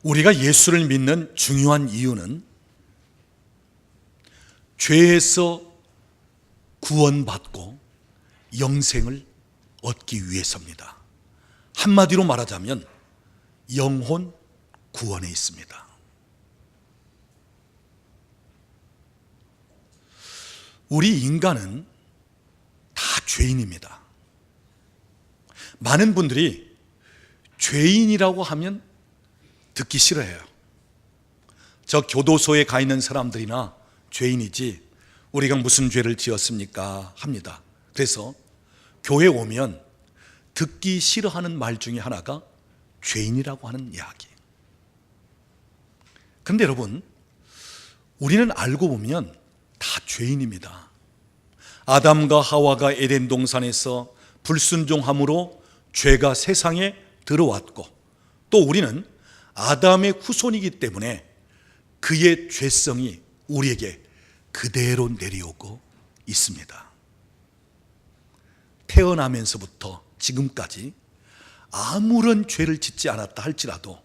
우리가 예수를 믿는 중요한 이유는 죄에서 구원받고 영생을 얻기 위해서입니다. 한마디로 말하자면 영혼 구원에 있습니다. 우리 인간은 다 죄인입니다. 많은 분들이 죄인이라고 하면 듣기 싫어해요. 저 교도소에 가 있는 사람들이나 죄인이지 우리가 무슨 죄를 지었습니까? 합니다. 그래서 교회 오면 듣기 싫어하는 말 중에 하나가 죄인이라고 하는 이야기. 그런데 여러분, 우리는 알고 보면 다 죄인입니다. 아담과 하와가 에덴 동산에서 불순종함으로 죄가 세상에 들어왔고, 또 우리는 아담의 후손이기 때문에 그의 죄성이 우리에게 그대로 내려오고 있습니다. 태어나면서부터 지금까지 아무런 죄를 짓지 않았다 할지라도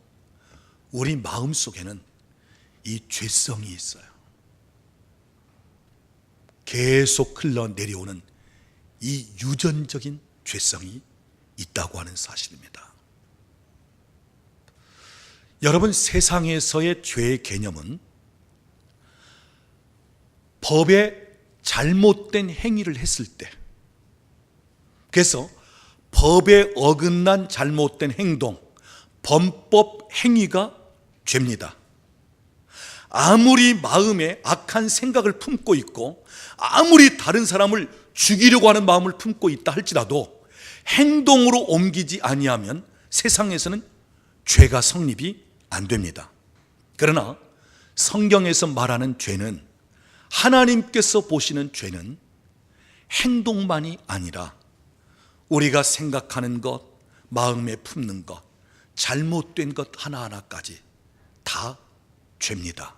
우리 마음속에는 이 죄성이 있어요. 계속 흘러내려오는 이 유전적인 죄성이 있다고 하는 사실입니다. 여러분, 세상에서의 죄의 개념은 법에 잘못된 행위를 했을 때, 그래서 법에 어긋난 잘못된 행동, 범법 행위가 죄입니다. 아무리 마음에 악한 생각을 품고 있고 아무리 다른 사람을 죽이려고 하는 마음을 품고 있다 할지라도 행동으로 옮기지 아니하면 세상에서는 죄가 성립이 안 됩니다. 그러나 성경에서 말하는 죄는, 하나님께서 보시는 죄는 행동만이 아니라 우리가 생각하는 것, 마음에 품는 것, 잘못된 것 하나하나까지 다 죄입니다.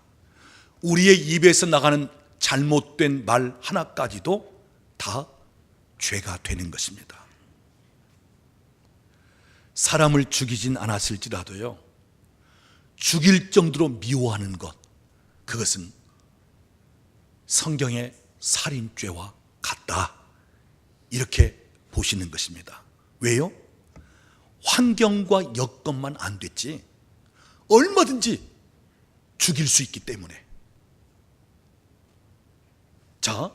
우리의 입에서 나가는 잘못된 말 하나까지도 다 죄가 되는 것입니다. 사람을 죽이진 않았을지라도요, 죽일 정도로 미워하는 것, 그것은 성경의 살인죄와 같다, 이렇게 보시는 것입니다. 왜요? 환경과 여건만 안 됐지 얼마든지 죽일 수 있기 때문에. 자,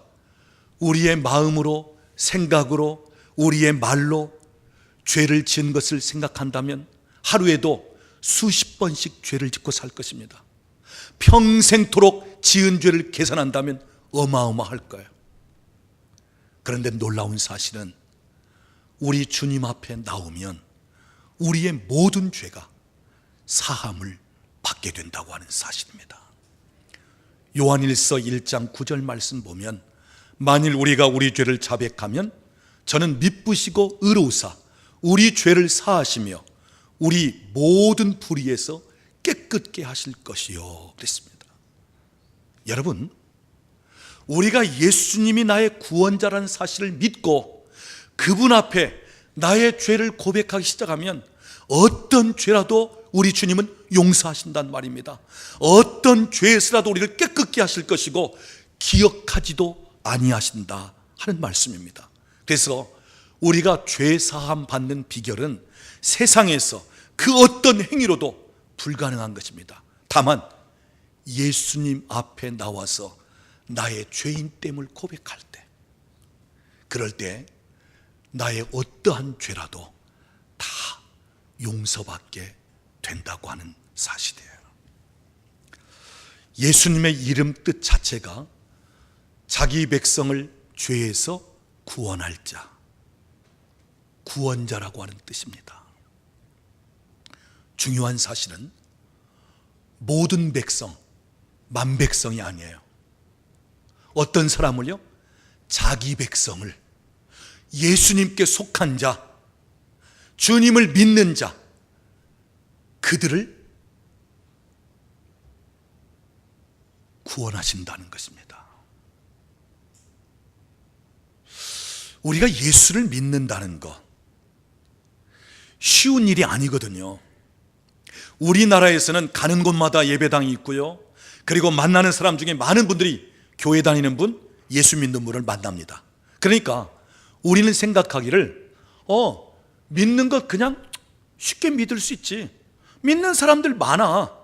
우리의 마음으로, 생각으로, 우리의 말로 죄를 지은 것을 생각한다면 하루에도 수십 번씩 죄를 짓고 살 것입니다. 평생토록 지은 죄를 계산한다면 어마어마할 거예요. 그런데 놀라운 사실은 우리 주님 앞에 나오면 우리의 모든 죄가 사함을 받게 된다고 하는 사실입니다. 요한일서 1장 9절 말씀 보면, 만일 우리가 우리 죄를 자백하면 저는 미쁘시고 의로우사 우리 죄를 사하시며 우리 모든 불의에서 깨끗게 하실 것이요 그랬습니다. 여러분, 우리가 예수님이 나의 구원자라는 사실을 믿고 그분 앞에 나의 죄를 고백하기 시작하면 어떤 죄라도 우리 주님은 용서하신단 말입니다. 어떤 죄에서라도 우리를 깨끗게 하실 것이고 기억하지도 아니하신다 하는 말씀입니다. 그래서 우리가 죄 사함 받는 비결은 세상에서 그 어떤 행위로도 불가능한 것입니다. 다만 예수님 앞에 나와서 나의 죄인됨을 고백할 때, 그럴 때 나의 어떠한 죄라도 다 용서받게 된다고 하는 사실이에요. 예수님의 이름 뜻 자체가 자기 백성을 죄에서 구원할 자, 구원자라고 하는 뜻입니다. 중요한 사실은 모든 백성, 만백성이 아니에요. 어떤 사람을요? 자기 백성을, 예수님께 속한 자, 주님을 믿는 자, 그들을 구원하신다는 것입니다. 우리가 예수를 믿는다는 것 쉬운 일이 아니거든요. 우리나라에서는 가는 곳마다 예배당이 있고요, 그리고 만나는 사람 중에 많은 분들이 교회 다니는 분, 예수 믿는 분을 만납니다. 그러니까 우리는 생각하기를 믿는 것 그냥 쉽게 믿을 수 있지, 믿는 사람들 많아,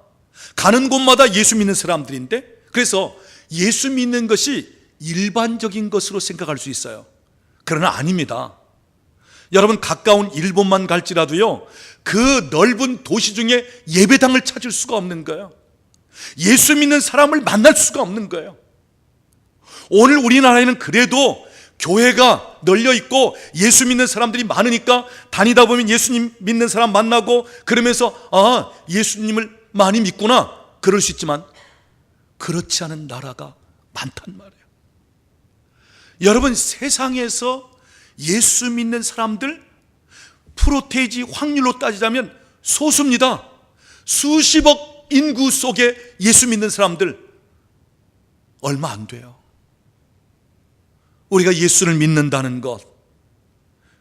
가는 곳마다 예수 믿는 사람들인데, 그래서 예수 믿는 것이 일반적인 것으로 생각할 수 있어요. 그러나 아닙니다. 여러분, 가까운 일본만 갈지라도요, 그 넓은 도시 중에 예배당을 찾을 수가 없는 거예요. 예수 믿는 사람을 만날 수가 없는 거예요. 오늘 우리나라에는 그래도 교회가 널려 있고 예수 믿는 사람들이 많으니까 다니다 보면 예수님 믿는 사람 만나고 그러면서 예수님을 많이 믿구나, 그럴 수 있지만 그렇지 않은 나라가 많단 말이에요. 여러분, 세상에서 예수 믿는 사람들 프로테이지 확률로 따지자면 소수입니다. 수십억 인구 속에 예수 믿는 사람들 얼마 안 돼요. 우리가 예수를 믿는다는 것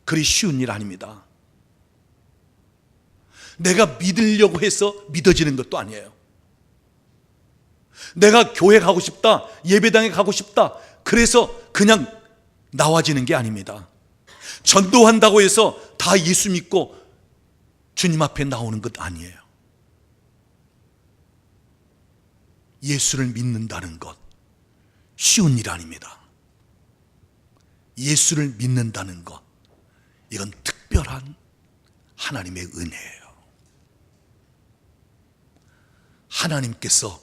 그리 쉬운 일 아닙니다. 내가 믿으려고 해서 믿어지는 것도 아니에요. 내가 교회 가고 싶다, 예배당에 가고 싶다, 그래서 그냥 나와지는 게 아닙니다. 전도한다고 해서 다 예수 믿고 주님 앞에 나오는 것 아니에요. 예수를 믿는다는 것 쉬운 일 아닙니다. 예수를 믿는다는 것, 이건 특별한 하나님의 은혜예요. 하나님께서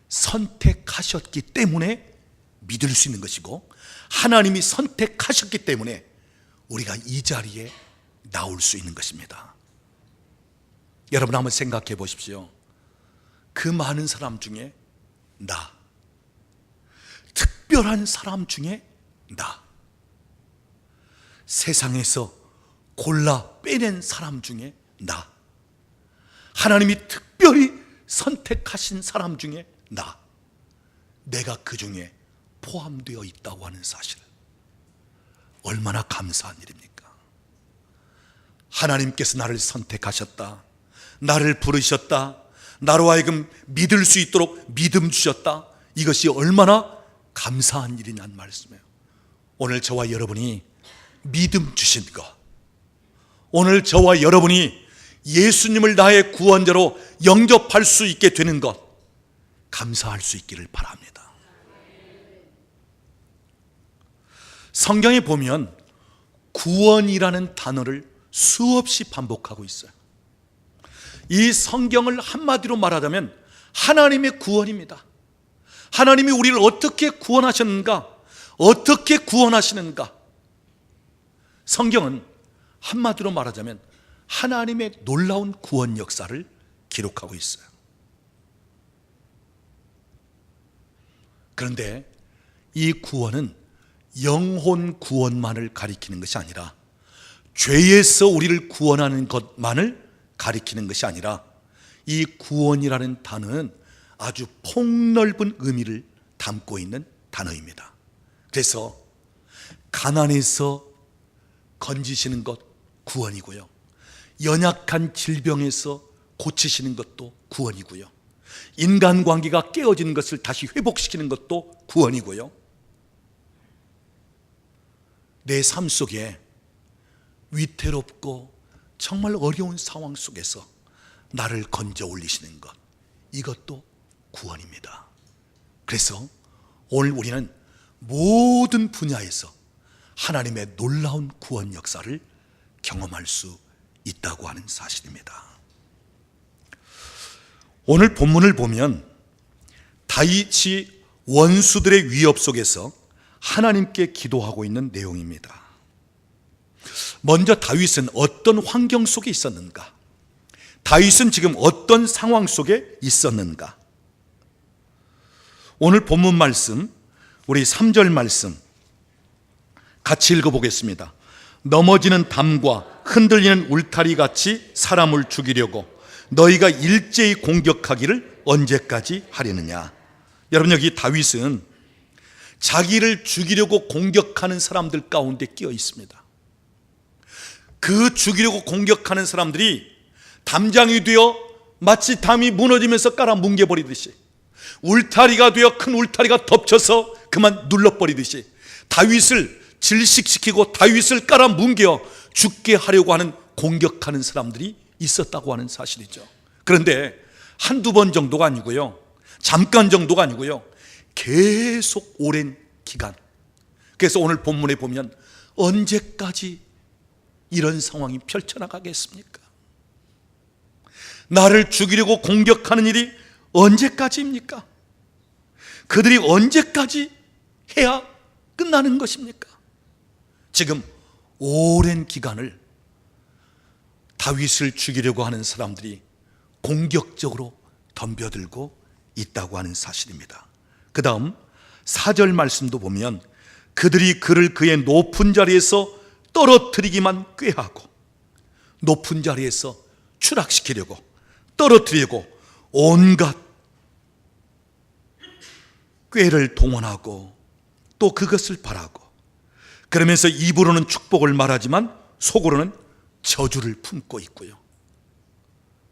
선택하셨기 때문에 믿을 수 있는 것이고, 하나님이 선택하셨기 때문에 우리가 이 자리에 나올 수 있는 것입니다. 여러분, 한번 생각해 보십시오. 그 많은 사람 중에 나, 특별한 사람 중에 나, 세상에서 골라 빼낸 사람 중에 나, 하나님이 특별히 선택하신 사람 중에 나, 내가 그 중에 포함되어 있다고 하는 사실, 얼마나 감사한 일입니까? 하나님께서 나를 선택하셨다, 나를 부르셨다, 나로 하여금 믿을 수 있도록 믿음 주셨다, 이것이 얼마나 감사한 일이냐는 말씀이에요. 오늘 저와 여러분이 믿음 주신 것, 오늘 저와 여러분이 예수님을 나의 구원자로 영접할 수 있게 되는 것, 감사할 수 있기를 바랍니다. 성경에 보면 구원이라는 단어를 수없이 반복하고 있어요. 이 성경을 한마디로 말하자면 하나님의 구원입니다. 하나님이 우리를 어떻게 구원하셨는가, 어떻게 구원하시는가. 성경은 한마디로 말하자면 하나님의 놀라운 구원 역사를 기록하고 있어요. 그런데 이 구원은 영혼 구원만을 가리키는 것이 아니라, 죄에서 우리를 구원하는 것만을 가리키는 것이 아니라, 이 구원이라는 단어는 아주 폭넓은 의미를 담고 있는 단어입니다. 그래서 가난에서 건지시는 것 구원이고요, 연약한 질병에서 고치시는 것도 구원이고요, 인간관계가 깨어지는 것을 다시 회복시키는 것도 구원이고요, 내 삶 속에 위태롭고 정말 어려운 상황 속에서 나를 건져 올리시는 것, 이것도 구원입니다. 그래서 오늘 우리는 모든 분야에서 하나님의 놀라운 구원 역사를 경험할 수 있다고 하는 사실입니다. 오늘 본문을 보면 다윗이 원수들의 위협 속에서 하나님께 기도하고 있는 내용입니다. 먼저 다윗은 어떤 환경 속에 있었는가? 다윗은 지금 어떤 상황 속에 있었는가? 오늘 본문 말씀, 우리 3절 말씀 같이 읽어보겠습니다. 넘어지는 담과 흔들리는 울타리 같이 사람을 죽이려고 너희가 일제히 공격하기를 언제까지 하려느냐. 여러분, 여기 다윗은 자기를 죽이려고 공격하는 사람들 가운데 끼어 있습니다. 그 죽이려고 공격하는 사람들이 담장이 되어 마치 담이 무너지면서 깔아 뭉개버리듯이, 울타리가 되어 큰 울타리가 덮쳐서 그만 눌러버리듯이 다윗을 질식시키고 다윗을 깔아 뭉개어 죽게 하려고 하는, 공격하는 사람들이 있었다고 하는 사실이죠. 그런데 한두 번 정도가 아니고요, 잠깐 정도가 아니고요, 계속 오랜 기간. 그래서 오늘 본문에 보면 언제까지 이런 상황이 펼쳐나가겠습니까? 나를 죽이려고 공격하는 일이 언제까지입니까? 그들이 언제까지 해야 끝나는 것입니까? 지금 오랜 기간을 다윗을 죽이려고 하는 사람들이 공격적으로 덤벼들고 있다고 하는 사실입니다. 그 다음 4절 말씀도 보면 그들이 그를 그의 높은 자리에서 떨어뜨리기만 꾀하고, 높은 자리에서 추락시키려고, 떨어뜨리려고 온갖 꾀를 동원하고 또 그것을 바라고, 그러면서 입으로는 축복을 말하지만 속으로는 저주를 품고 있고요.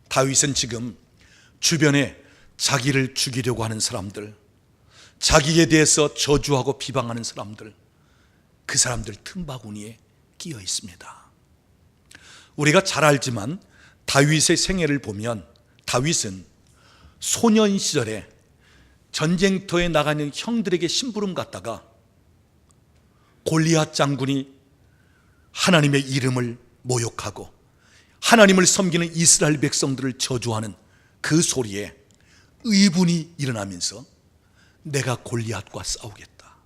다윗은 지금 주변에 자기를 죽이려고 하는 사람들, 자기에 대해서 저주하고 비방하는 사람들, 그 사람들 틈바구니에 끼어 있습니다. 우리가 잘 알지만 다윗의 생애를 보면 다윗은 소년 시절에 전쟁터에 나가는 형들에게 심부름 갔다가 골리앗 장군이 하나님의 이름을 모욕하고 하나님을 섬기는 이스라엘 백성들을 저주하는 그 소리에 의분이 일어나면서 내가 골리앗과 싸우겠다.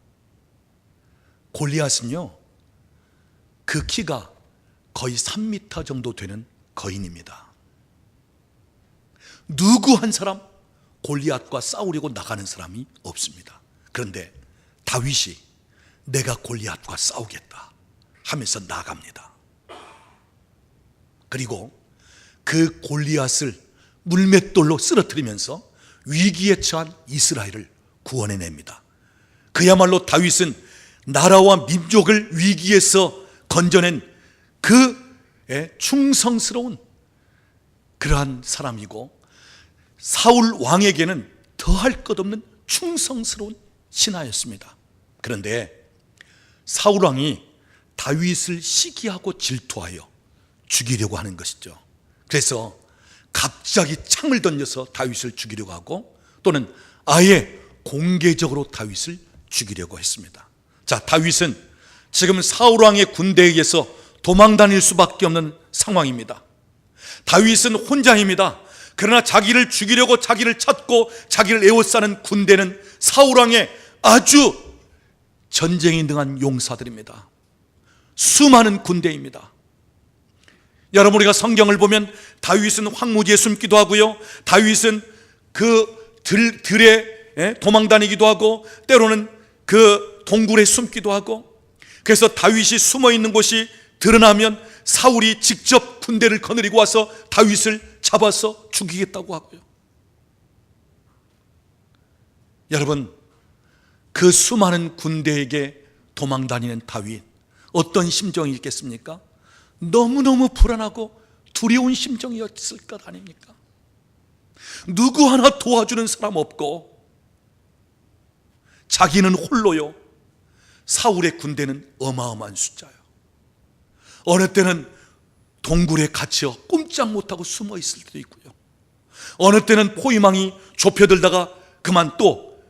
골리앗은요, 그 키가 거의 3m 정도 되는 거인입니다. 누구 한 사람 골리앗과 싸우려고 나가는 사람이 없습니다. 그런데 다윗이 내가 골리앗과 싸우겠다 하면서 나갑니다. 그리고 그 골리앗을 물맷돌로 쓰러뜨리면서 위기에 처한 이스라엘을 구원해냅니다. 그야말로 다윗은 나라와 민족을 위기에서 건져낸 그 충성스러운 그러한 사람이고, 사울 왕에게는 더할 것 없는 충성스러운 신하였습니다. 그런데 사울 왕이 다윗을 시기하고 질투하여 죽이려고 하는 것이죠. 그래서 갑자기 창을 던져서 다윗을 죽이려고 하고, 또는 아예 공개적으로 다윗을 죽이려고 했습니다. 자, 다윗은 지금 사울 왕의 군대에 의해서 도망 다닐 수밖에 없는 상황입니다. 다윗은 혼자입니다. 그러나 자기를 죽이려고 자기를 찾고 자기를 에워싸는 군대는 사울 왕의 아주 전쟁에 능한 용사들입니다. 수많은 군대입니다. 여러분, 우리가 성경을 보면 다윗은 황무지에 숨기도 하고요, 다윗은 그 들에 도망 다니기도 하고, 때로는 그 동굴에 숨기도 하고, 그래서 다윗이 숨어 있는 곳이 드러나면 사울이 직접 군대를 거느리고 와서 다윗을 잡아서 죽이겠다고 하고요. 여러분, 그 수많은 군대에게 도망 다니는 다윗, 어떤 심정이 있겠습니까? 너무너무 불안하고 두려운 심정이었을 것 아닙니까? 누구 하나 도와주는 사람 없고 자기는 홀로요. 사울의 군대는 어마어마한 숫자요. 어느 때는 동굴에 갇혀 꼼짝 못하고 숨어 있을 때도 있고요, 어느 때는 포위망이 좁혀들다가 그만 또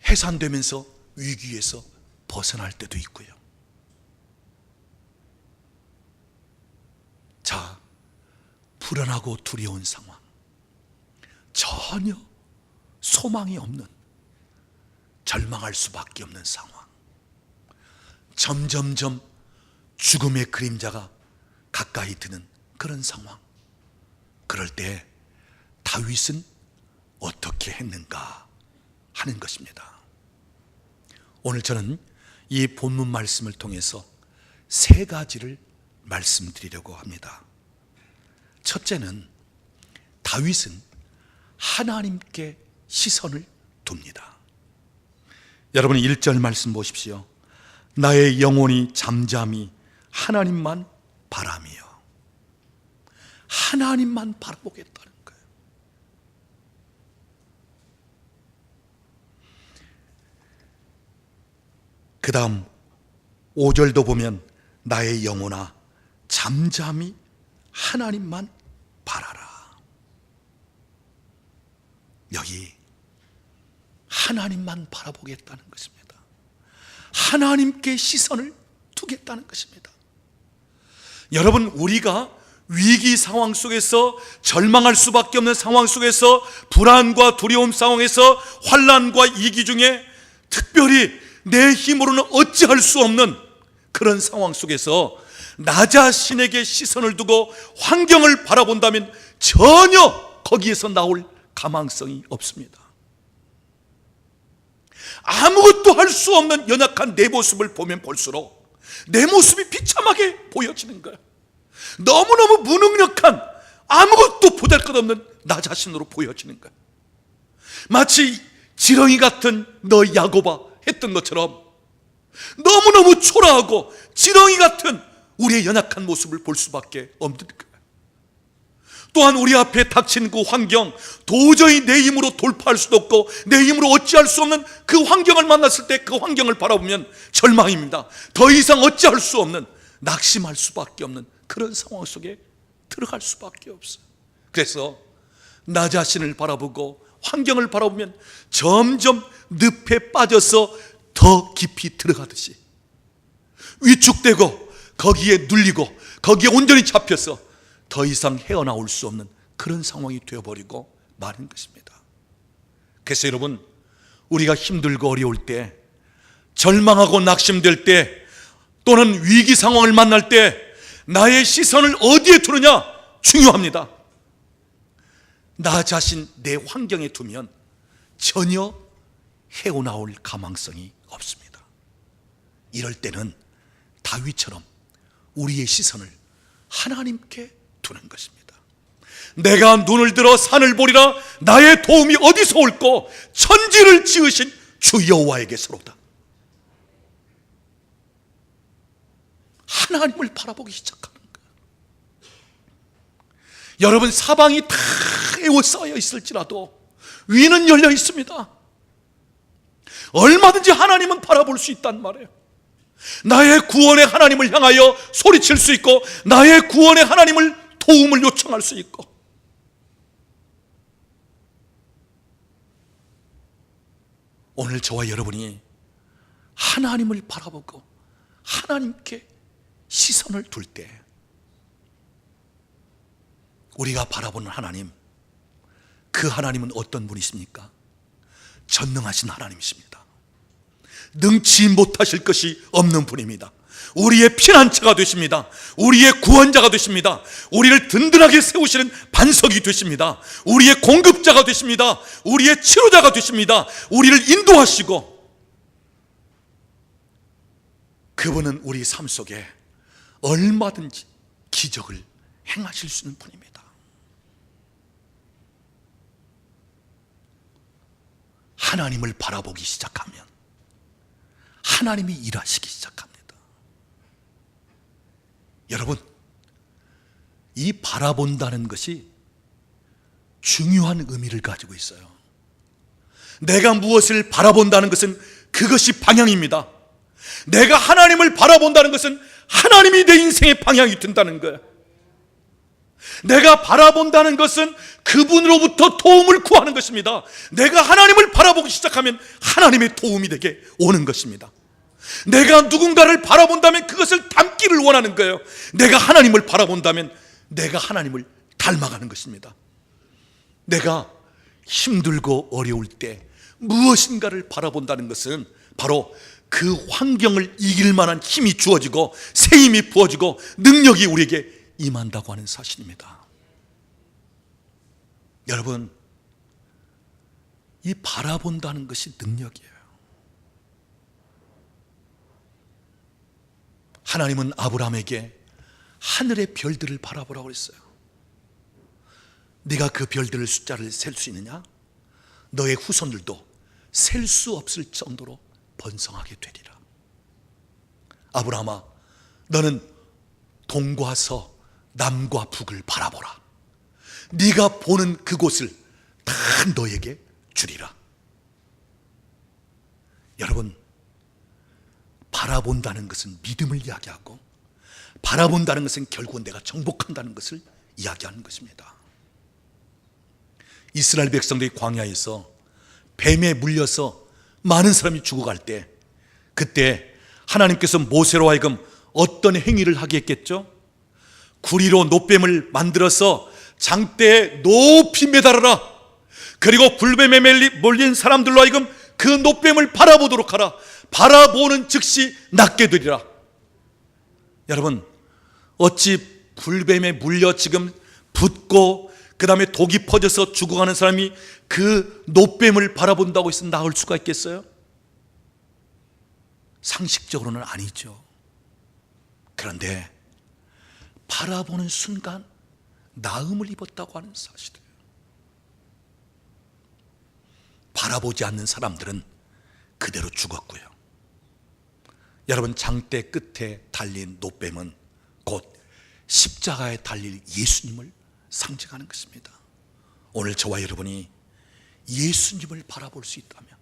해산되면서 위기에서 벗어날 때도 있고요. 자, 불안하고 두려운 상황, 전혀 소망이 없는, 절망할 수밖에 없는 상황, 점점점 죽음의 그림자가 가까이 드는 그런 상황. 그럴 때 다윗은 어떻게 했는가 하는 것입니다. 오늘 저는 이 본문 말씀을 통해서 세 가지를 말씀드리려고 합니다. 첫째는 다윗은 하나님께 시선을 둡니다. 여러분, 1절 말씀 보십시오. 나의 영혼이 잠잠히 하나님만 바라며, 하나님만 바라보겠다는 거예요. 그 다음 5절도 보면 나의 영혼아 잠잠히 하나님만 바라라. 여기 하나님만 바라보겠다는 것입니다. 하나님께 시선을 두겠다는 것입니다. 여러분, 우리가 위기 상황 속에서, 절망할 수밖에 없는 상황 속에서, 불안과 두려움 상황에서, 환난과 위기 중에 특별히 내 힘으로는 어찌할 수 없는 그런 상황 속에서 나 자신에게 시선을 두고 환경을 바라본다면 전혀 거기에서 나올 가망성이 없습니다. 아무것도 할 수 없는 연약한 내 모습을 보면 볼수록 내 모습이 비참하게 보여지는 거예요. 너무너무 무능력한, 아무것도 보잘것없는 나 자신으로 보여지는 거예요. 마치 지렁이 같은 너 야곱아 했던 것처럼 너무너무 초라하고 지렁이 같은 우리의 연약한 모습을 볼 수밖에 없는 거예요. 또한 우리 앞에 닥친 그 환경, 도저히 내 힘으로 돌파할 수도 없고 내 힘으로 어찌할 수 없는 그 환경을 만났을 때 그 환경을 바라보면 절망입니다. 더 이상 어찌할 수 없는, 낙심할 수밖에 없는 그런 상황 속에 들어갈 수밖에 없어요. 그래서 나 자신을 바라보고 환경을 바라보면 점점 늪에 빠져서 더 깊이 들어가듯이 위축되고 거기에 눌리고 거기에 온전히 잡혀서 더 이상 헤어나올 수 없는 그런 상황이 되어버리고 마는 것입니다. 그래서 여러분, 우리가 힘들고 어려울 때, 절망하고 낙심될 때, 또는 위기 상황을 만날 때 나의 시선을 어디에 두느냐 중요합니다. 나 자신, 내 환경에 두면 전혀 헤어나올 가망성이 없습니다. 이럴 때는 다윗처럼 우리의 시선을 하나님께 두는 것입니다. 내가 눈을 들어 산을 보리라. 나의 도움이 어디서 올꼬? 천지를 지으신 주 여호와에게서로다. 하나님을 바라보기 시작하는 거예요. 여러분, 사방이 다 에워싸여 있을지라도 위는 열려 있습니다. 얼마든지 하나님은 바라볼 수 있단 말이에요. 나의 구원의 하나님을 향하여 소리칠 수 있고, 나의 구원의 하나님을 도움을 요청할 수 있고. 오늘 저와 여러분이 하나님을 바라보고 하나님께 시선을 둘 때 우리가 바라보는 하나님, 그 하나님은 어떤 분이십니까? 전능하신 하나님이십니다. 능치 못하실 것이 없는 분입니다. 우리의 피난처가 되십니다. 우리의 구원자가 되십니다. 우리를 든든하게 세우시는 반석이 되십니다. 우리의 공급자가 되십니다. 우리의 치료자가 되십니다. 우리를 인도하시고, 그분은 우리 삶 속에 얼마든지 기적을 행하실 수 있는 분입니다. 하나님을 바라보기 시작하면 하나님이 일하시기 시작합니다. 여러분, 이 바라본다는 것이 중요한 의미를 가지고 있어요. 내가 무엇을 바라본다는 것은 그것이 방향입니다. 내가 하나님을 바라본다는 것은 하나님이 내 인생의 방향이 된다는 거예요. 내가 바라본다는 것은 그분으로부터 도움을 구하는 것입니다. 내가 하나님을 바라보기 시작하면 하나님의 도움이 되게 오는 것입니다. 내가 누군가를 바라본다면 그것을 닮기를 원하는 거예요. 내가 하나님을 바라본다면 내가 하나님을 닮아가는 것입니다. 내가 힘들고 어려울 때 무엇인가를 바라본다는 것은 바로 그 환경을 이길 만한 힘이 주어지고 새 힘이 부어지고 능력이 우리에게 임한다고 하는 사실입니다. 여러분, 이 바라본다는 것이 능력이에요. 하나님은 아브라함에게 하늘의 별들을 바라보라고 했어요. 네가 그 별들의 숫자를 셀 수 있느냐? 너의 후손들도 셀 수 없을 정도로 번성하게 되리라. 아브라함아, 너는 동과 서, 남과 북을 바라보라. 네가 보는 그곳을 다 너에게 주리라. 여러분, 바라본다는 것은 믿음을 이야기하고, 바라본다는 것은 결국은 내가 정복한다는 것을 이야기하는 것입니다. 이스라엘 백성들이 광야에서 뱀에 물려서 많은 사람이 죽어갈 때, 그때 하나님께서 모세로 하여금 어떤 행위를 하게 했겠죠? 구리로 노뱀을 만들어서 장대에 높이 매달아라. 그리고 불뱀에 몰린 사람들로 하여금 그 노뱀을 바라보도록 하라. 바라보는 즉시 낫게 되리라. 여러분, 어찌 불뱀에 물려 지금 붓고 그 다음에 독이 퍼져서 죽어가는 사람이 그 노뱀을 바라본다고 해서 나을 수가 있겠어요? 상식적으로는 아니죠. 그런데 바라보는 순간 나음을 입었다고 하는 사실이에요. 바라보지 않는 사람들은 그대로 죽었고요. 여러분, 장대 끝에 달린 노뱀은 곧 십자가에 달릴 예수님을 상징하는 것입니다. 오늘 저와 여러분이 예수님을 바라볼 수 있다면,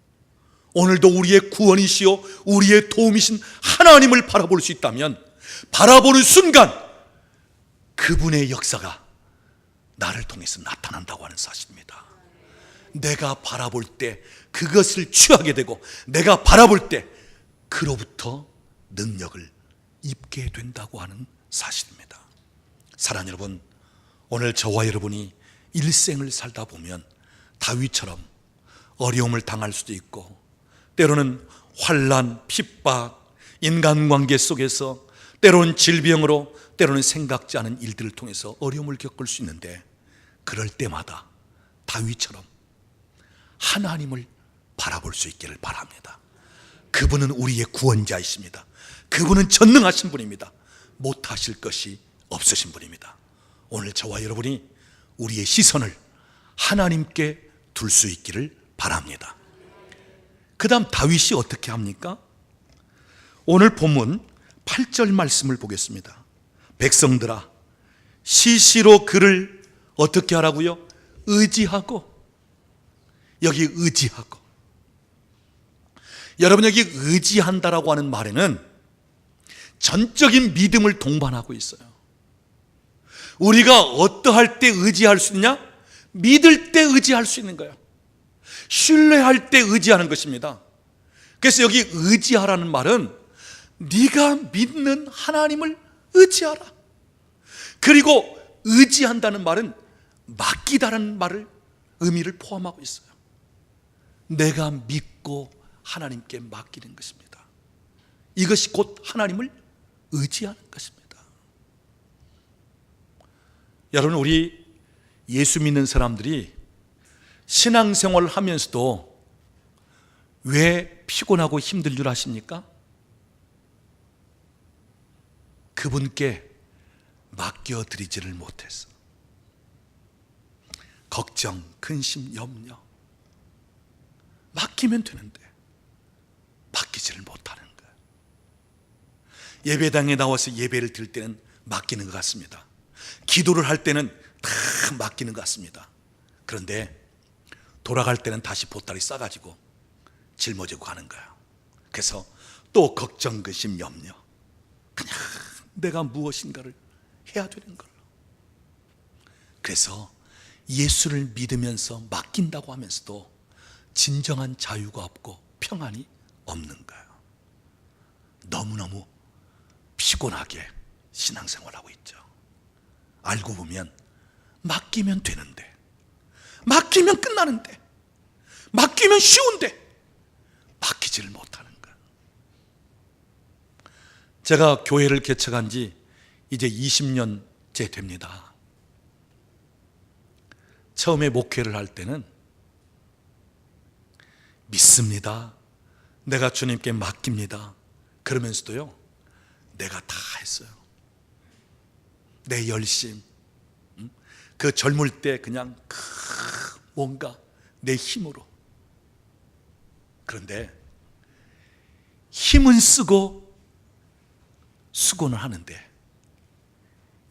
오늘도 우리의 구원이시요 우리의 도움이신 하나님을 바라볼 수 있다면, 바라보는 순간 그분의 역사가 나를 통해서 나타난다고 하는 사실입니다. 내가 바라볼 때 그것을 취하게 되고, 내가 바라볼 때 그로부터 능력을 입게 된다고 하는 사실입니다. 사랑하는 여러분, 오늘 저와 여러분이 일생을 살다 보면 다윗처럼 어려움을 당할 수도 있고, 때로는 환난, 핍박, 인간관계 속에서, 때로는 질병으로, 때로는 생각지 않은 일들을 통해서 어려움을 겪을 수 있는데, 그럴 때마다 다윗처럼 하나님을 바라볼 수 있기를 바랍니다. 그분은 우리의 구원자이십니다. 그분은 전능하신 분입니다. 못하실 것이 없으신 분입니다. 오늘 저와 여러분이 우리의 시선을 하나님께 둘 수 있기를 바랍니다. 그 다음 다윗이 어떻게 합니까? 오늘 본문 8절 말씀을 보겠습니다. 백성들아, 시시로 그를 어떻게 하라고요? 의지하고. 여기 의지하고. 여러분, 여기 의지한다라고 하는 말에는 전적인 믿음을 동반하고 있어요. 우리가 어떠할 때 의지할 수 있냐? 믿을 때 의지할 수 있는 거예요. 신뢰할 때 의지하는 것입니다. 그래서 여기 의지하라는 말은 네가 믿는 하나님을 의지하라. 그리고 의지한다는 말은 맡기다라는 말을, 의미를 포함하고 있어요. 내가 믿고 하나님께 맡기는 것입니다. 이것이 곧 하나님을 의지하는 것입니다. 여러분, 우리 예수 믿는 사람들이 신앙생활을 하면서도 왜 피곤하고 힘들 줄 아십니까? 그분께 맡겨드리지를 못해서. 걱정, 근심, 염려 맡기면 되는데 맡기지를 못하는 거예요. 예배당에 나와서 예배를 드릴 때는 맡기는 것 같습니다. 기도를 할 때는 다 맡기는 것 같습니다. 그런데 돌아갈 때는 다시 보따리 싸가지고 짊어지고 가는 거예요. 그래서 또 걱정, 근심, 염려, 그냥 내가 무엇인가를 해야 되는 걸로. 그래서 예수를 믿으면서 맡긴다고 하면서도 진정한 자유가 없고 평안이 없는 거예요. 너무너무 피곤하게 신앙생활하고 있죠. 알고 보면 맡기면 되는데, 맡기면 끝나는데, 맡기면 쉬운데 맡기지를 못하는 거예요. 제가 교회를 개척한 지 이제 20년째 됩니다. 처음에 목회를 할 때는 믿습니다, 내가 주님께 맡깁니다, 그러면서도요, 내가 다 했어요. 내 열심, 그 젊을 때 그냥 뭔가 내 힘으로. 그런데 힘은 쓰고 수고는 하는데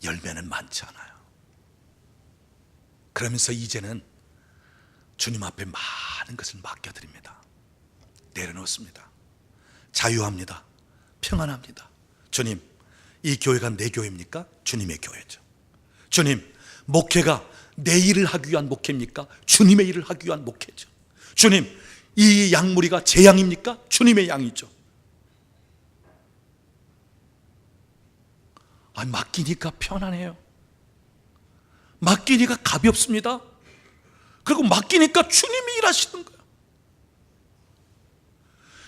열매는 많지 않아요. 그러면서 이제는 주님 앞에 많은 것을 맡겨드립니다. 내려놓습니다. 자유합니다. 평안합니다. 주님, 이 교회가 내 교회입니까? 주님의 교회죠. 주님, 목회가 내 일을 하기 위한 목회입니까? 주님의 일을 하기 위한 목회죠. 주님, 이 양무리가 제 양입니까? 주님의 양이죠. 맡기니까 편안해요. 맡기니까 가볍습니다. 그리고 맡기니까 주님이 일하시는 거예요.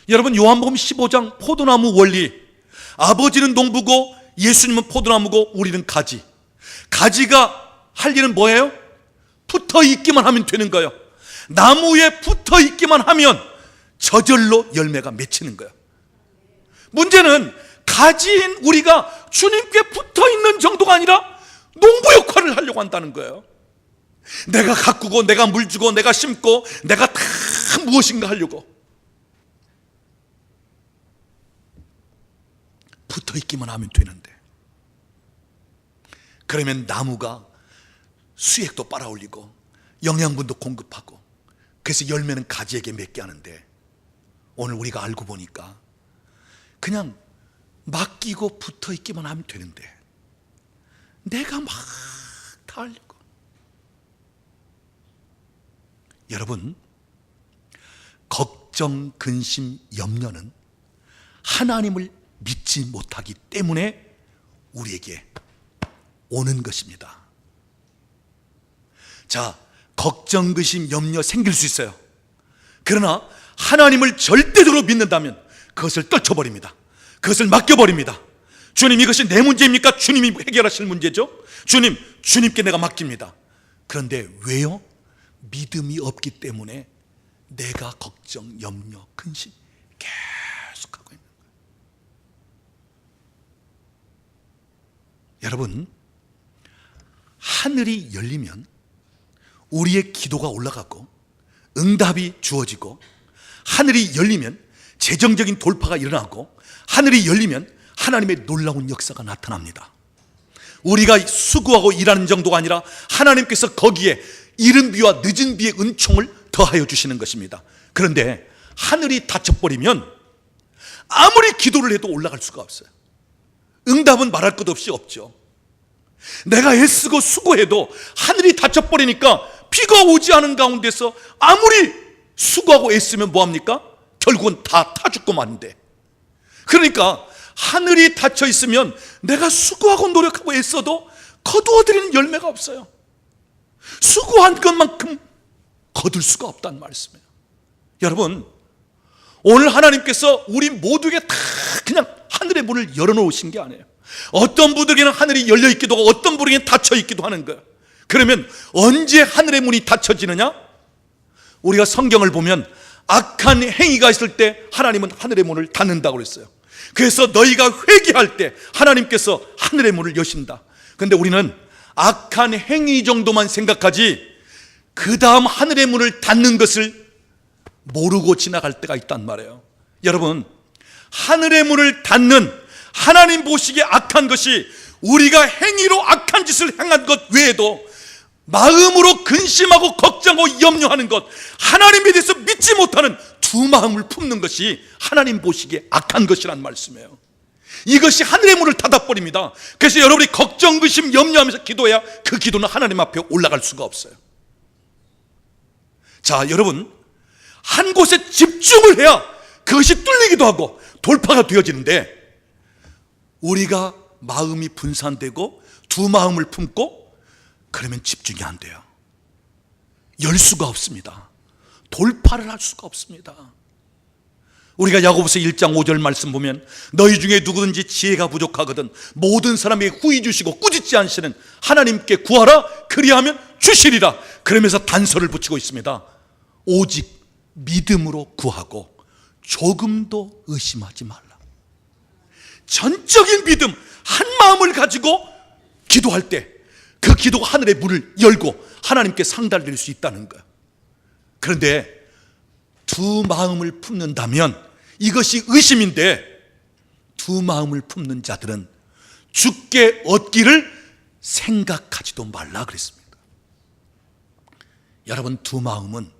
여러분, 요한복음 15장 포도나무 원리, 아버지는 농부고 예수님은 포도나무고 우리는 가지. 가지가 할 일은 뭐예요? 붙어 있기만 하면 되는 거예요. 나무에 붙어 있기만 하면 저절로 열매가 맺히는 거예요. 문제는 가지인 우리가 주님께 붙어 있는 정도가 아니라 농부 역할을 하려고 한다는 거예요. 내가 가꾸고 내가 물주고 내가 심고 내가 다 무엇인가 하려고 붙어 있기만 하면 되는데, 그러면 나무가 수액도 빨아올리고 영양분도 공급하고 그래서 열매는 가지에게 맺게 하는데, 오늘 우리가 알고 보니까 그냥 맡기고 붙어 있기만 하면 되는데 내가 막 다 하려고. 여러분, 걱정, 근심, 염려는 하나님을 믿지 못하기 때문에 우리에게 오는 것입니다. 자, 걱정, 근심, 염려 생길 수 있어요. 그러나 하나님을 절대적으로 믿는다면 그것을 떨쳐버립니다. 그것을 맡겨버립니다. 주님, 이것이 내 문제입니까? 주님이 해결하실 문제죠. 주님, 주님께 내가 맡깁니다. 그런데 왜요? 믿음이 없기 때문에 내가 걱정, 염려, 근심 계속하고 있는 거예요. 여러분, 하늘이 열리면 우리의 기도가 올라가고 응답이 주어지고, 하늘이 열리면 재정적인 돌파가 일어나고, 하늘이 열리면 하나님의 놀라운 역사가 나타납니다. 우리가 수고하고 일하는 정도가 아니라 하나님께서 거기에 이른 비와 늦은 비의 은총을 더하여 주시는 것입니다. 그런데 하늘이 닫혀버리면 아무리 기도를 해도 올라갈 수가 없어요. 응답은 말할 것 없이 없죠. 내가 애쓰고 수고해도 하늘이 닫혀버리니까 비가 오지 않은 가운데서 아무리 수고하고 애쓰면 뭐합니까? 결국은 다 타 죽고 마는데. 그러니까 하늘이 닫혀 있으면 내가 수고하고 노력하고 애써도 거두어들이는 열매가 없어요. 수고한 것만큼 거둘 수가 없다는 말씀이에요. 여러분, 오늘 하나님께서 우리 모두에게 다 그냥 하늘의 문을 열어놓으신 게 아니에요. 어떤 분들에게는 하늘이 열려 있기도 하고 어떤 분에게는 닫혀 있기도 하는 거예요. 그러면 언제 하늘의 문이 닫혀지느냐? 우리가 성경을 보면 악한 행위가 있을 때 하나님은 하늘의 문을 닫는다고 그랬어요. 그래서 너희가 회개할 때 하나님께서 하늘의 문을 여신다. 그런데 우리는 악한 행위 정도만 생각하지 그 다음 하늘의 문을 닫는 것을 모르고 지나갈 때가 있단 말이에요. 여러분, 하늘의 문을 닫는, 하나님 보시기에 악한 것이 우리가 행위로 악한 짓을 행한 것 외에도 마음으로 근심하고 걱정하고 염려하는 것, 하나님에 대해서 믿지 못하는 두 마음을 품는 것이 하나님 보시기에 악한 것이란 말씀이에요. 이것이 하늘의 문을 닫아버립니다. 그래서 여러분이 걱정, 근심, 염려하면서 기도해야 그 기도는 하나님 앞에 올라갈 수가 없어요. 자, 여러분, 한 곳에 집중을 해야 그것이 뚫리기도 하고 돌파가 되어지는데, 우리가 마음이 분산되고 두 마음을 품고 그러면 집중이 안 돼요. 열 수가 없습니다. 돌파를 할 수가 없습니다. 우리가 야고보서 1장 5절 말씀 보면 너희 중에 누구든지 지혜가 부족하거든 모든 사람에게 후히 주시고 꾸짖지 않으시는 하나님께 구하라, 그리하면 주시리라. 그러면서 단서를 붙이고 있습니다. 오직 믿음으로 구하고 조금도 의심하지 말라. 전적인 믿음, 한 마음을 가지고 기도할 때 그 기도가 하늘의 문을 열고 하나님께 상달될 수 있다는 거예요. 그런데 두 마음을 품는다면, 이것이 의심인데, 두 마음을 품는 자들은 주께 얻기를 생각하지도 말라 그랬습니다. 여러분, 두 마음은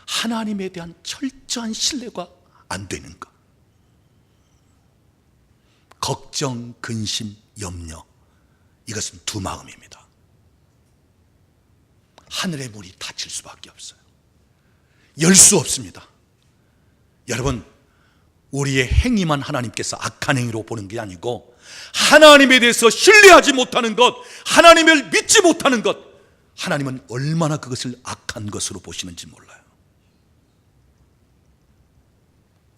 하나님에 대한 철저한 신뢰가 안 되는 것. 걱정, 근심, 염려, 이것은 두 마음입니다. 하늘의 문이 닫힐 수밖에 없어요. 열 수 없습니다. 여러분, 우리의 행위만 하나님께서 악한 행위로 보는 게 아니고 하나님에 대해서 신뢰하지 못하는 것, 하나님을 믿지 못하는 것, 하나님은 얼마나 그것을 악한 것으로 보시는지 몰라요.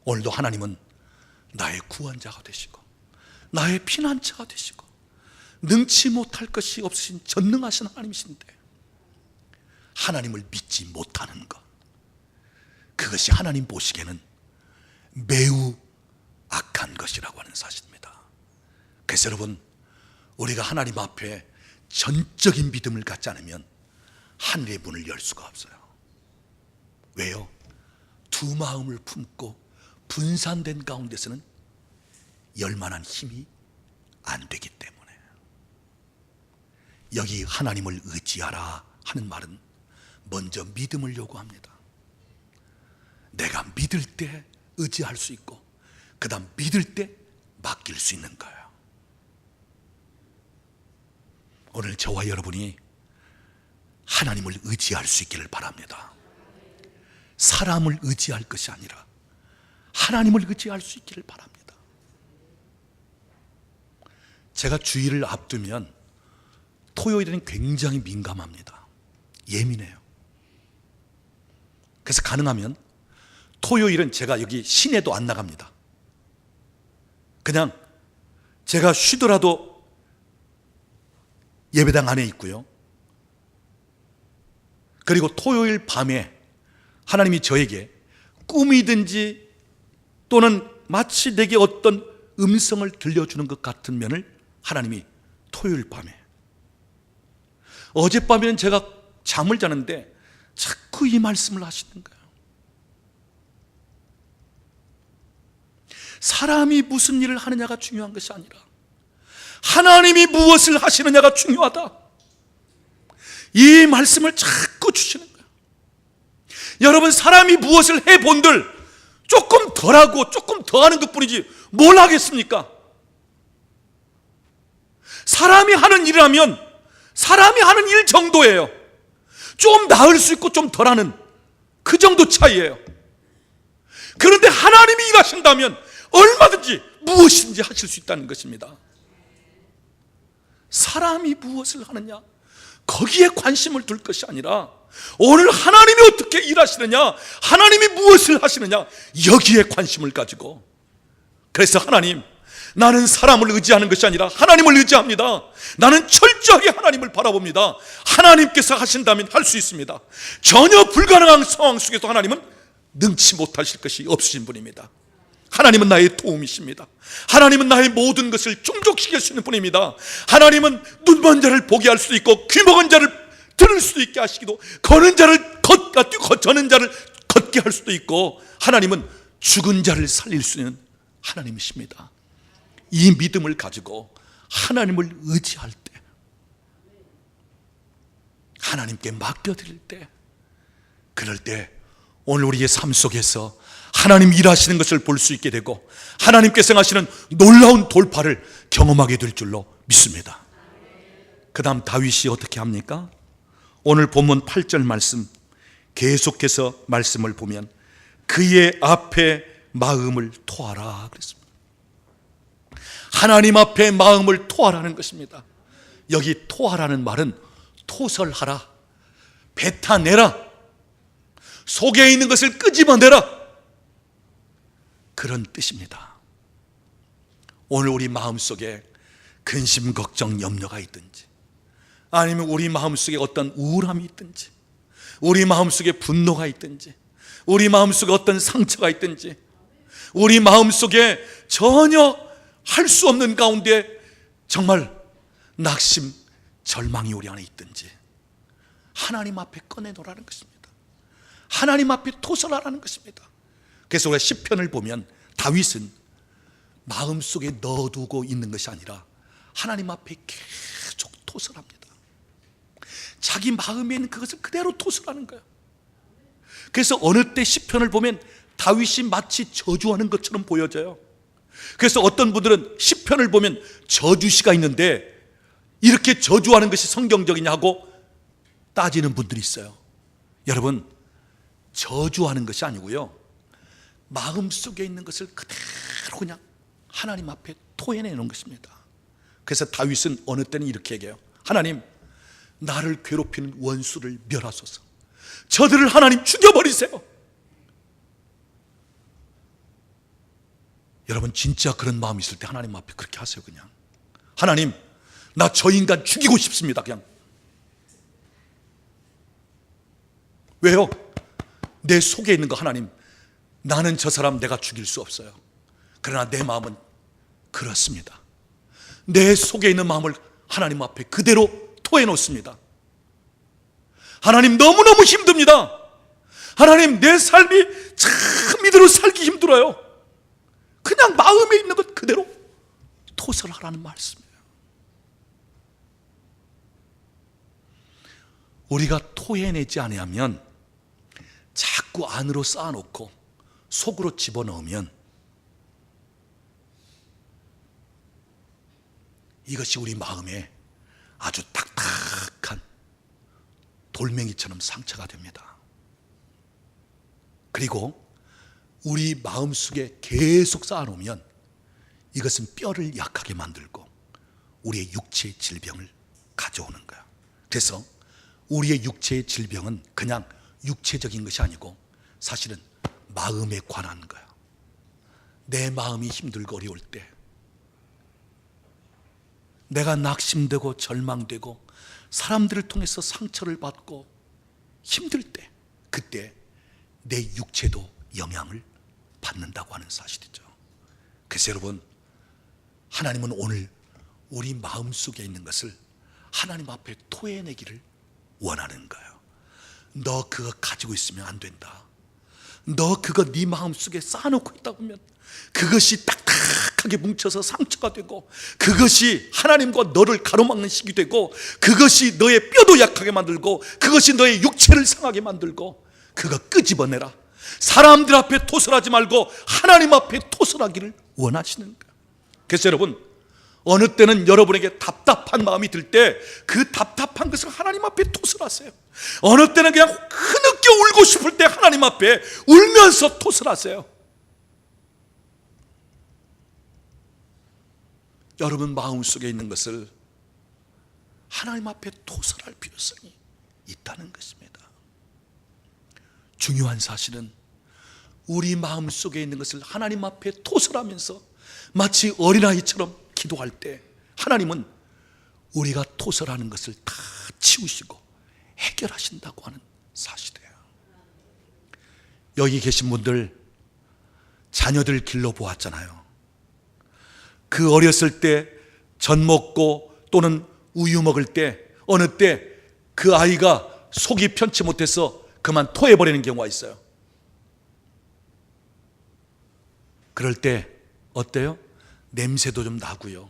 오늘도 하나님은 나의 구원자가 되시고 나의 피난처가 되시고 능치 못할 것이 없으신 전능하신 하나님이신데, 하나님을 믿지 못하는 것, 그것이 하나님 보시기에는 매우 악한 것이라고 하는 사실입니다. 그래서 여러분, 우리가 하나님 앞에 전적인 믿음을 갖지 않으면 하늘의 문을 열 수가 없어요. 왜요? 두 마음을 품고 분산된 가운데서는 열만한 힘이 안 되기 때문에. 여기 하나님을 의지하라 하는 말은 먼저 믿음을 요구합니다. 내가 믿을 때 의지할 수 있고, 그 다음 믿을 때 맡길 수 있는 거예요. 오늘 저와 여러분이 하나님을 의지할 수 있기를 바랍니다. 사람을 의지할 것이 아니라 하나님을 의지할 수 있기를 바랍니다. 제가 주일을 앞두면 토요일에는 굉장히 민감합니다. 예민해요. 그래서 가능하면 토요일은 제가 여기 시내도 안 나갑니다. 그냥 제가 쉬더라도 예배당 안에 있고요. 그리고 토요일 밤에 하나님이 저에게 꿈이든지 또는 마치 내게 어떤 음성을 들려주는 것 같은 면을 하나님이 토요일 밤에, 어젯밤에는 제가 잠을 자는데 자꾸 이 말씀을 하시는 거예요. 사람이 무슨 일을 하느냐가 중요한 것이 아니라 하나님이 무엇을 하시느냐가 중요하다. 이 말씀을 자꾸 주시는 거예요. 여러분, 사람이 무엇을 해본들 조금 덜하고 조금 더하는 것뿐이지 뭘 하겠습니까? 사람이 하는 일이라면 사람이 하는 일 정도예요. 좀 나을 수 있고 좀 덜하는 그 정도 차이예요. 그런데 하나님이 일하신다면 얼마든지 무엇인지 하실 수 있다는 것입니다. 사람이 무엇을 하느냐, 거기에 관심을 둘 것이 아니라 오늘 하나님이 어떻게 일하시느냐, 하나님이 무엇을 하시느냐, 여기에 관심을 가지고. 그래서 하나님, 나는 사람을 의지하는 것이 아니라 하나님을 의지합니다. 나는 철저하게 하나님을 바라봅니다. 하나님께서 하신다면 할 수 있습니다. 전혀 불가능한 상황 속에서 하나님은 능치 못하실 것이 없으신 분입니다. 하나님은 나의 도움이십니다. 하나님은 나의 모든 것을 충족시킬 수 있는 분입니다. 하나님은 눈먼 자를 보게 할 수도 있고 귀먹은 자를 들을 수도 있게 하시기도, 저는 자를 걷게 할 수도 있고, 하나님은 죽은 자를 살릴 수 있는 하나님이십니다. 이 믿음을 가지고 하나님을 의지할 때, 하나님께 맡겨드릴 때, 그럴 때 오늘 우리의 삶 속에서 하나님 일하시는 것을 볼 수 있게 되고 하나님께서 하시는 놀라운 돌파를 경험하게 될 줄로 믿습니다. 그 다음 다윗이 어떻게 합니까? 오늘 본문 8절 말씀 계속해서 말씀을 보면 그의 앞에 마음을 토하라 그랬습니다. 하나님 앞에 마음을 토하라는 것입니다. 여기 토하라는 말은 토설하라, 뱉어내라, 속에 있는 것을 끄집어내라, 그런 뜻입니다. 오늘 우리 마음속에 근심, 걱정, 염려가 있든지, 아니면 우리 마음속에 어떤 우울함이 있든지, 우리 마음속에 분노가 있든지, 우리 마음속에 어떤 상처가 있든지, 우리 마음속에 전혀 할 수 없는 가운데 정말 낙심, 절망이 우리 안에 있든지 하나님 앞에 꺼내놓으라는 것입니다. 하나님 앞에 토설하라는 것입니다. 그래서 우리가 시편을 보면 다윗은 마음속에 넣어두고 있는 것이 아니라 하나님 앞에 계속 토설합니다. 자기 마음에 있는 그것을 그대로 토설하는 거예요. 그래서 어느 때 시편을 보면 다윗이 마치 저주하는 것처럼 보여져요. 그래서 어떤 분들은 시편을 보면 저주시가 있는데 이렇게 저주하는 것이 성경적이냐 하고 따지는 분들이 있어요. 여러분, 저주하는 것이 아니고요, 마음속에 있는 것을 그대로 그냥 하나님 앞에 토해내는 것입니다. 그래서 다윗은 어느 때는 이렇게 얘기해요. 하나님, 나를 괴롭히는 원수를 멸하소서. 저들을 하나님 죽여버리세요. 여러분, 진짜 그런 마음이 있을 때 하나님 앞에 그렇게 하세요. 그냥 하나님, 나 저 인간 죽이고 싶습니다. 그냥. 왜요? 내 속에 있는 거, 하나님, 나는 저 사람 내가 죽일 수 없어요. 그러나 내 마음은 그렇습니다. 내 속에 있는 마음을 하나님 앞에 그대로 토해 놓습니다. 하나님, 너무너무 힘듭니다. 하나님, 내 삶이 참 이대로 살기 힘들어요. 그냥 마음에 있는 것 그대로 토설하라는 말씀이에요. 우리가 토해내지 아니하면, 자꾸 안으로 쌓아놓고 속으로 집어넣으면 이것이 우리 마음에 아주 딱딱한 돌멩이처럼 상처가 됩니다. 그리고 우리 마음속에 계속 쌓아놓으면 이것은 뼈를 약하게 만들고 우리의 육체의 질병을 가져오는 거야. 그래서 우리의 육체의 질병은 그냥 육체적인 것이 아니고 사실은 마음에 관한 거야. 내 마음이 힘들고 어려울 때, 내가 낙심되고 절망되고 사람들을 통해서 상처를 받고 힘들 때, 그때 내 육체도 영향을 받는다고 하는 사실이죠. 그래서 여러분, 하나님은 오늘 우리 마음속에 있는 것을 하나님 앞에 토해내기를 원하는 거예요. 너 그거 가지고 있으면 안 된다. 너 그거 네 마음속에 쌓아놓고 있다 보면 그것이 딱딱하게 뭉쳐서 상처가 되고, 그것이 하나님과 너를 가로막는 식이 되고, 그것이 너의 뼈도 약하게 만들고, 그것이 너의 육체를 상하게 만들고, 그거 끄집어내라. 사람들 앞에 토설하지 말고 하나님 앞에 토설하기를 원하시는 거예요. 그래서 여러분, 어느 때는 여러분에게 답답한 마음이 들 때 그 답답한 것을 하나님 앞에 토설하세요. 어느 때는 그냥 흐느껴 울고 싶을 때 하나님 앞에 울면서 토설하세요. 여러분 마음속에 있는 것을 하나님 앞에 토설할 필요성이 있다는 것입니다. 중요한 사실은 우리 마음속에 있는 것을 하나님 앞에 토설하면서 마치 어린아이처럼 기도할 때 하나님은 우리가 토설하는 것을 다 치우시고 해결하신다고 하는 사실이에요. 여기 계신 분들 자녀들 길러보았잖아요. 그 어렸을 때 전 먹고 또는 우유 먹을 때 어느 때 그 아이가 속이 편치 못해서 그만 토해버리는 경우가 있어요. 그럴 때 어때요? 냄새도 좀 나고요.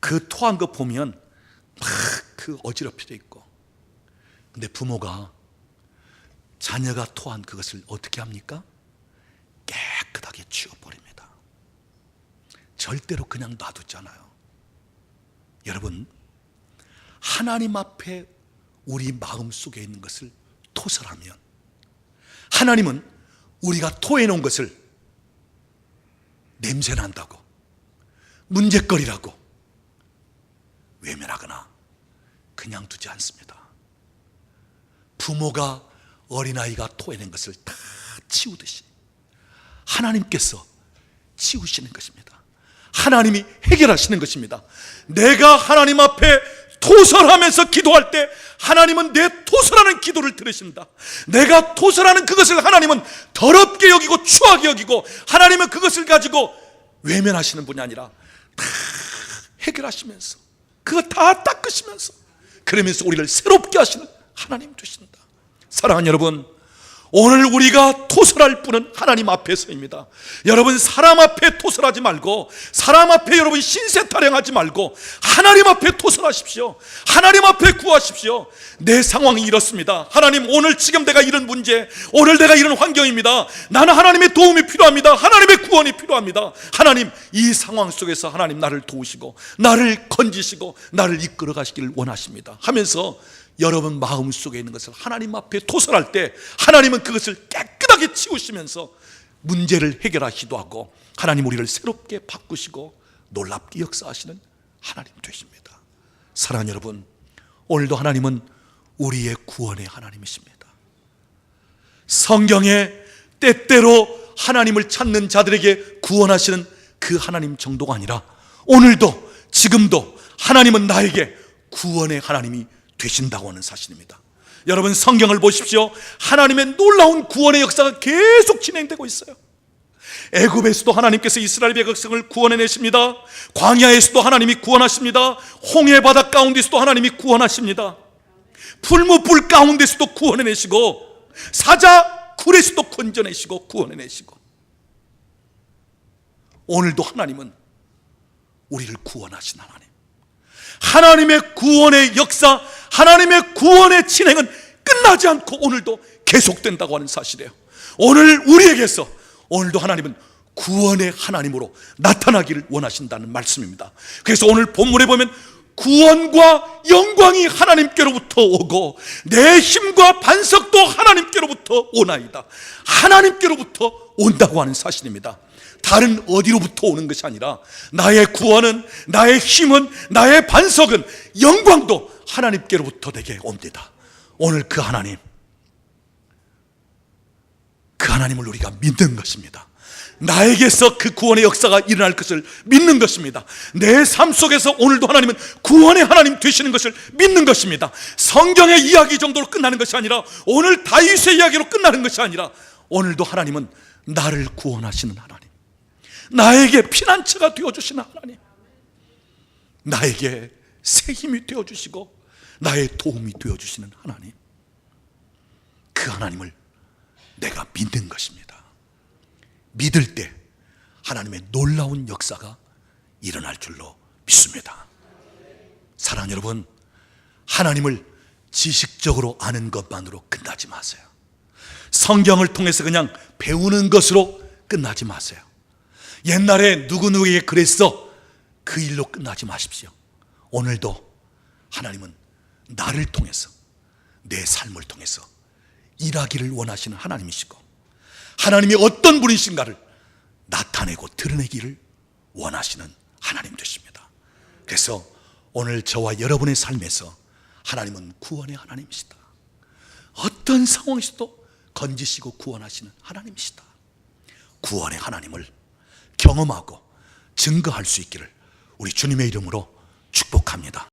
그 토한 거 보면 막 그 어지럽혀져 있고. 근데 부모가 자녀가 토한 그것을 어떻게 합니까? 깨끗하게 치워버립니다. 절대로 그냥 놔두잖아요. 여러분, 하나님 앞에 우리 마음속에 있는 것을 토설하면 하나님은 우리가 토해놓은 것을 냄새난다고, 문제거리라고 외면하거나 그냥 두지 않습니다. 부모가 어린아이가 토해낸 것을 다 치우듯이 하나님께서 치우시는 것입니다. 하나님이 해결하시는 것입니다. 내가 하나님 앞에 토설하면서 기도할 때 하나님은 내 토설하는 기도를 들으신다. 내가 토설하는 그것을 하나님은 더럽게 여기고 추하게 여기고, 하나님은 그것을 가지고 외면하시는 분이 아니라 다 해결하시면서 그거 다 닦으시면서 그러면서 우리를 새롭게 하시는 하나님 되신다. 사랑하는 여러분, 오늘 우리가 토설할 분은 하나님 앞에서입니다. 여러분, 사람 앞에 토설하지 말고, 사람 앞에 여러분 신세 타령하지 말고 하나님 앞에 토설하십시오. 하나님 앞에 구하십시오. 내 상황이 이렇습니다. 하나님, 오늘 지금 내가 이런 문제, 오늘 내가 이런 환경입니다. 나는 하나님의 도움이 필요합니다. 하나님의 구원이 필요합니다. 하나님, 이 상황 속에서 하나님 나를 도우시고 나를 건지시고 나를 이끌어 가시기를 원하십니다 하면서 여러분 마음속에 있는 것을 하나님 앞에 토설할 때 하나님은 그것을 깨끗하게 치우시면서 문제를 해결하시기도 하고, 하나님 우리를 새롭게 바꾸시고 놀랍게 역사하시는 하나님 되십니다. 사랑하는 여러분, 오늘도 하나님은 우리의 구원의 하나님이십니다. 성경에 때때로 하나님을 찾는 자들에게 구원하시는 그 하나님 정도가 아니라 오늘도 지금도 하나님은 나에게 구원의 하나님이 되신다고 하는 사실입니다. 여러분, 성경을 보십시오. 하나님의 놀라운 구원의 역사가 계속 진행되고 있어요. 애굽에서도 하나님께서 이스라엘 백성을 구원해내십니다. 광야에서도 하나님이 구원하십니다. 홍해 바다 가운데서도 하나님이 구원하십니다. 풀무불 가운데서도 구원해내시고, 사자 굴에서도 건져내시고 구원해내시고, 오늘도 하나님은 우리를 구원하신 하나님, 하나님의 구원의 역사, 하나님의 구원의 진행은 끝나지 않고 오늘도 계속된다고 하는 사실이에요. 오늘 우리에게서 오늘도 하나님은 구원의 하나님으로 나타나기를 원하신다는 말씀입니다. 그래서 오늘 본문에 보면 구원과 영광이 하나님께로부터 오고 내 힘과 반석도 하나님께로부터 오나이다. 하나님께로부터 온다고 하는 사실입니다. 다른 어디로부터 오는 것이 아니라 나의 구원은, 나의 힘은, 나의 반석은, 영광도 하나님께로부터 내게 옵니다. 오늘 그 하나님을 우리가 믿는 것입니다. 나에게서 그 구원의 역사가 일어날 것을 믿는 것입니다. 내 삶 속에서 오늘도 하나님은 구원의 하나님 되시는 것을 믿는 것입니다. 성경의 이야기 정도로 끝나는 것이 아니라, 오늘 다윗의 이야기로 끝나는 것이 아니라, 오늘도 하나님은 나를 구원하시는 하나님, 나에게 피난처가 되어주시는 하나님, 나에게 새 힘이 되어주시고 나의 도움이 되어주시는 하나님, 그 하나님을 내가 믿는 것입니다. 믿을 때 하나님의 놀라운 역사가 일어날 줄로 믿습니다. 사랑하는 여러분, 하나님을 지식적으로 아는 것만으로 끝나지 마세요. 성경을 통해서 그냥 배우는 것으로 끝나지 마세요. 옛날에 누구누구에게 그랬어, 그 일로 끝나지 마십시오. 오늘도 하나님은 나를 통해서, 내 삶을 통해서 일하기를 원하시는 하나님이시고, 하나님이 어떤 분이신가를 나타내고 드러내기를 원하시는 하나님 되십니다. 그래서 오늘 저와 여러분의 삶에서 하나님은 구원의 하나님이시다. 어떤 상황에서도 건지시고 구원하시는 하나님이시다. 구원의 하나님을 경험하고 증거할 수 있기를 우리 주님의 이름으로 축복합니다.